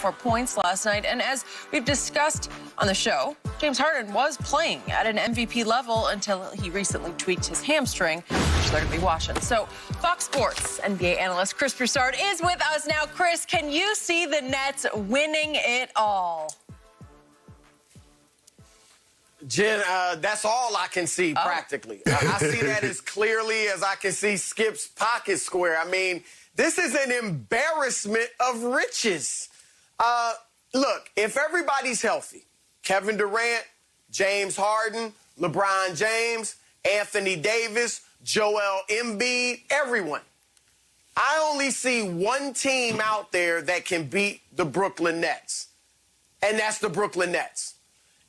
24 points last night. And as we've discussed on the show, James Harden was playing at an MVP level until he recently tweaked his hamstring, which they're going to be watching. So Fox Sports NBA analyst Chris Broussard is with us now. Chris, can you see the Nets winning it all? Jen, that's all I can see practically. I see that as clearly as I can see Skip's pocket square. I mean, this is an embarrassment of riches. Look, if everybody's healthy, Kevin Durant, James Harden, LeBron James, Anthony Davis, Joel Embiid, everyone. I only see one team out there that can beat the Brooklyn Nets, and that's the Brooklyn Nets.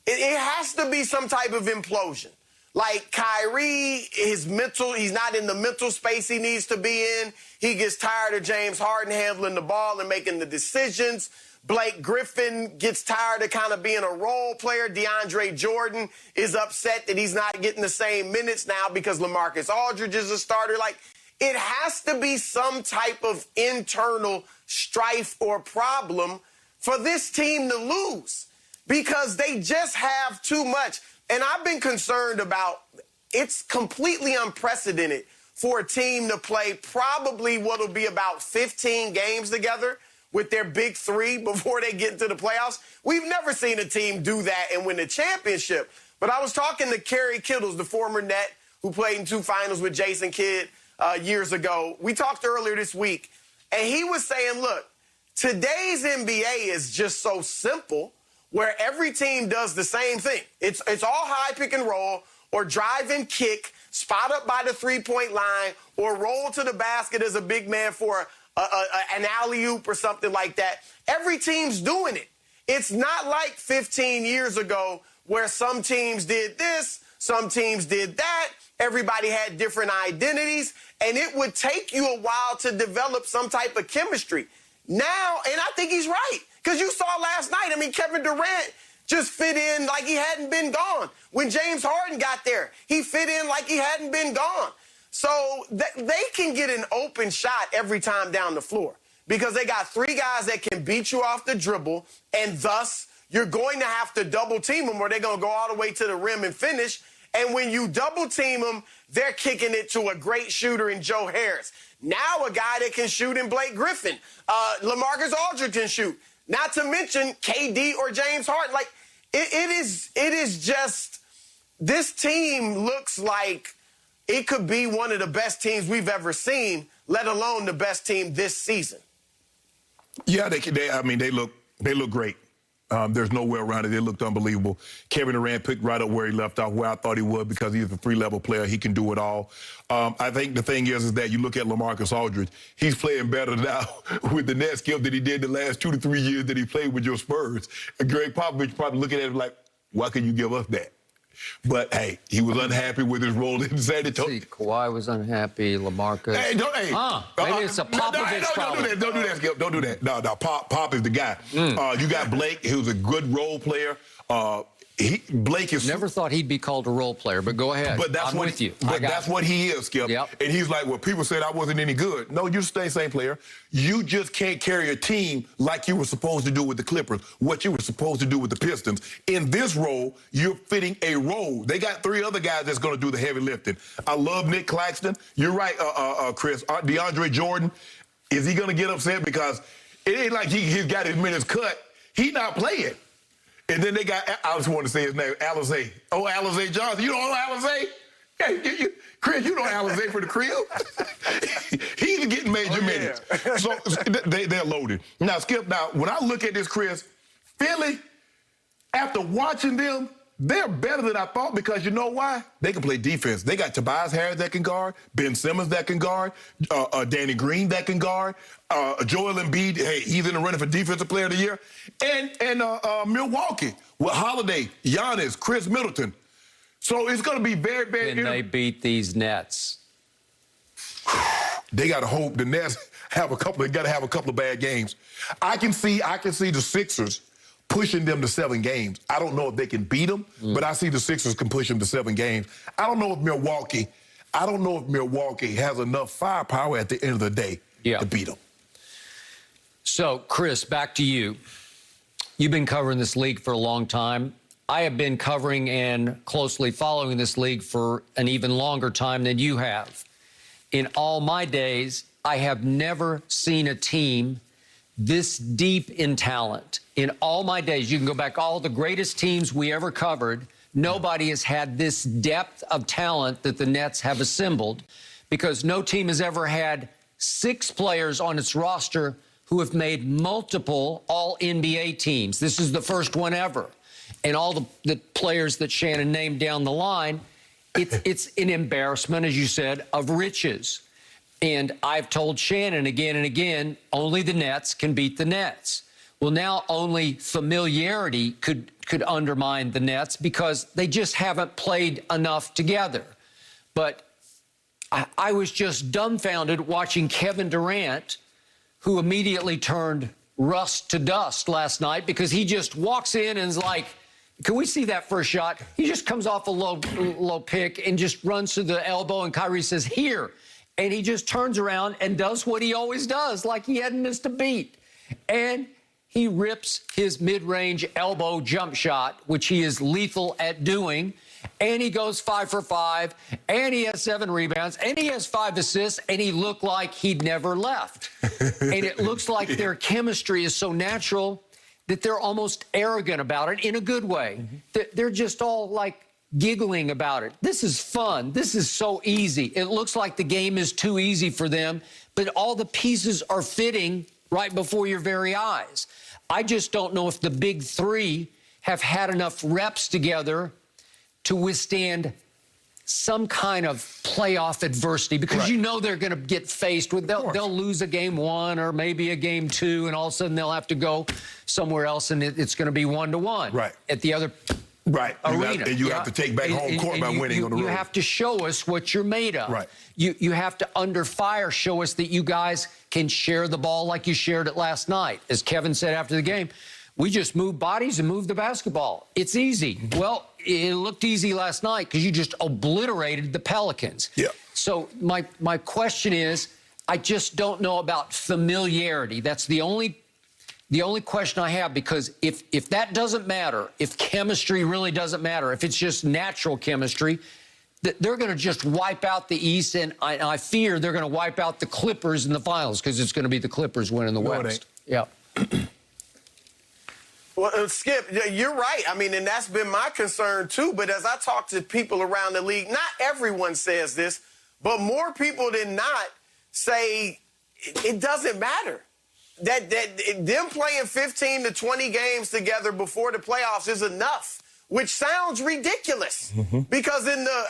It has to be some type of implosion. Like Kyrie, he's not in the mental space he needs to be in. He gets tired of James Harden handling the ball and making the decisions. Blake Griffin gets tired of kind of being a role player. DeAndre Jordan is upset that he's not getting the same minutes now because LaMarcus Aldridge is a starter. Like, it has to be some type of internal strife or problem for this team to lose, because they just have too much. And I've been concerned about, it's completely unprecedented for a team to play probably what will be about 15 games together with their big three before they get into the playoffs. We've never seen a team do that and win the championship. But I was talking to Kerry Kittles, the former Net, who played in 2 finals with Jason Kidd years ago. We talked earlier this week, and he was saying, look, today's NBA is just so simple, where every team does the same thing. It's all high pick and roll, or drive and kick, spot up by the three-point line, or roll to the basket as a big man for an alley-oop or something like that. Every team's doing it. It's not like 15 years ago where some teams did this, some teams did that, everybody had different identities, and it would take you a while to develop some type of chemistry. Now, and I think he's right, because you saw last night, I mean, Kevin Durant just fit in like he hadn't been gone. When James Harden got there, he fit in like he hadn't been gone. So they can get an open shot every time down the floor, because they got 3 guys that can beat you off the dribble, and thus you're going to have to double team them, or they're going to go all the way to the rim and finish. And when you double team them, they're kicking it to a great shooter in Joe Harris. Now a guy that can shoot in Blake Griffin. LaMarcus Aldridge can shoot. Not to mention KD or James Harden. Like, it is just, this team looks like it could be one of the best teams we've ever seen, let alone the best team this season. Yeah, they look great. There's no way around it. They looked unbelievable. Kevin Durant picked right up where he left off, where I thought he would, because he's a 3-level player. He can do it all. I think the thing is that you look at LaMarcus Aldridge. He's playing better now with the Nets, Skip, than he did the last 2 to 3 years that he played with your Spurs. And Greg Popovich probably looking at him like, why can you give us that? But, hey, he was unhappy with his role in San Antonio. See, Kawhi was unhappy, LaMarcus. Maybe it's a Popovich problem. Don't do that, Skip. Don't do that. No, Pop is the guy. You got Blake, who's a good role player. Blake is... Never thought he'd be called a role player, but go ahead. But that's with you. But that's what he is, Skip. Yep. And he's like, well, people said I wasn't any good. No, you're the same player. You just can't carry a team like you were supposed to do with the Clippers, what you were supposed to do with the Pistons. In this role, you're fitting a role. They got 3 other guys that's going to do the heavy lifting. I love Nick Claxton. You're right, Chris. DeAndre Jordan, is he going to get upset because it ain't like he's got his minutes cut? He not playing. And then they got, I just want to say his name, Alizé. Oh, Alizé Johnson. You don't know Alizé? Hey, Chris, you know Alizé for the crib? He's getting major minutes. So they're loaded. Now, Skip, when I look at this, Chris, Philly, after watching them, they're better than I thought, because you know why? They can play defense. They got Tobias Harris that can guard, Ben Simmons that can guard, Danny Green that can guard, Joel Embiid, hey, he's in the running for Defensive Player of the Year, and Milwaukee with Holiday, Giannis, Chris Middleton. So it's going to be very, very... Can they beat these Nets? They got to hope the Nets got to have a couple of bad games. I can see the Sixers pushing them to 7 games. I don't know if they can beat them, but I see the Sixers can push them to 7 games. I don't know if Milwaukee has enough firepower at the end of the day to beat them. So, Chris, back to you. You've been covering this league for a long time. I have been covering and closely following this league for an even longer time than you have. In all my days, I have never seen a team this deep in talent. In all my days, you can go back all the greatest teams we ever covered. Nobody has had this depth of talent that the Nets have assembled, because no team has ever had 6 players on its roster who have made multiple all-NBA teams. This is the first one ever. And all the players that Shannon named down the line, it's an embarrassment, as you said, of riches. And I've told Shannon again and again, only the Nets can beat the Nets. Well, now only familiarity could undermine the Nets, because they just haven't played enough together. But I was just dumbfounded watching Kevin Durant, who immediately turned rust to dust last night, because he just walks in and is like, can we see that first shot? He just comes off a low pick and just runs to the elbow, and Kyrie says, here. And he just turns around and does what he always does, like he hadn't missed a beat. And he rips his mid-range elbow jump shot, which he is lethal at doing. And he goes 5 for 5, and he has 7 rebounds, and he has 5 assists, and he looked like he'd never left. And it looks like their chemistry is so natural that they're almost arrogant about it in a good way. They're just all like giggling about it. This is fun. This is so easy. It looks like the game is too easy for them, but all the pieces are fitting right before your very eyes. I just don't know if the big 3 have had enough reps together to withstand some kind of playoff adversity, because you know they're going to get faced with, they'll lose a game 1 or maybe a game 2, and all of a sudden they'll have to go somewhere else, and it's going to be 1-1 at the other arena. You have to take back home court by winning on the road. You have to show us what you're made of. You have to, under fire, show us that you guys can share the ball like you shared it last night. As Kevin said after the game, we just move bodies and move the basketball. It's easy. Well, it looked easy last night because you just obliterated the Pelicans. So my question is, I just don't know about familiarity. That's the only question I have, because if that doesn't matter, if chemistry really doesn't matter, if it's just natural chemistry, they're going to just wipe out the East, and I fear they're going to wipe out the Clippers in the finals, because it's going to be the Clippers winning the West. Well, Skip, you're right. I mean, and that's been my concern too. But as I talk to people around the league, not everyone says this, but more people than not say it doesn't matter. That them playing 15 to 20 games together before the playoffs is enough, which sounds ridiculous, because in the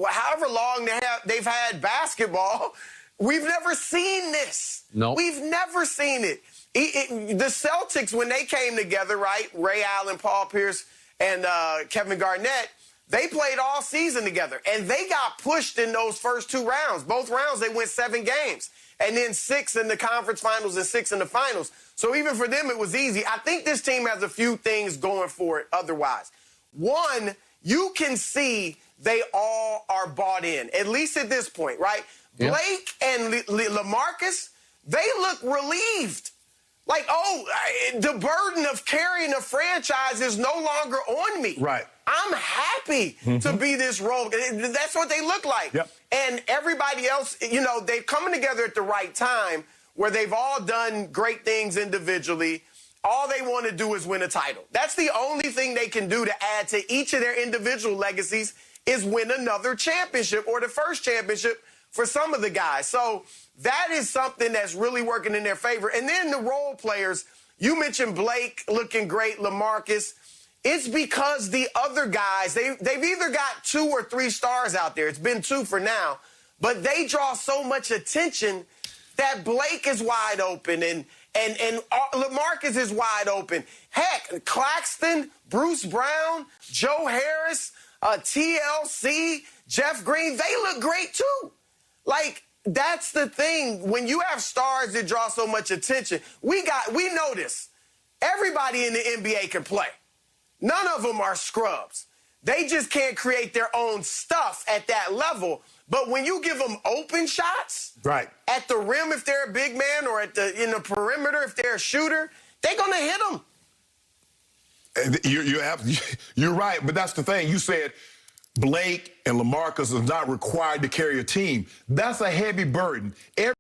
however long they've had basketball, we've never seen this. We've never seen it. The Celtics, when they came together, right, Ray Allen, Paul Pierce, and Kevin Garnett, they played all season together, and they got pushed in those first 2 rounds. Both rounds, they went 7 games, and then 6 in the conference finals and 6 in the finals. So even for them, it was easy. I think this team has a few things going for it otherwise. One, you can see they all are bought in, at least at this point, right? Blake and LaMarcus, they look relieved. Like, oh, the burden of carrying a franchise is no longer on me. I'm happy to be this role. That's what they look like. And everybody else, you know, they're coming together at the right time, where they've all done great things individually. All they want to do is win a title. That's the only thing they can do to add to each of their individual legacies, is win another championship, or the first championship for some of the guys. So that is something that's really working in their favor. And then the role players, you mentioned Blake looking great, LaMarcus. It's because the other guys, they've either got 2 or 3 stars out there. It's been 2 for now. But they draw so much attention that Blake is wide open, and LaMarcus is wide open. Heck, Claxton, Bruce Brown, Joe Harris, TLC, Jeff Green, they look great too. Like, that's the thing. When you have stars that draw so much attention, we know this. Everybody in the NBA can play. None of them are scrubs. They just can't create their own stuff at that level. But when you give them open shots, at the rim if they're a big man, or in the perimeter if they're a shooter, they're going to hit them. You're right, but that's the thing. You said Blake and LaMarcus is not required to carry a team. That's a heavy burden.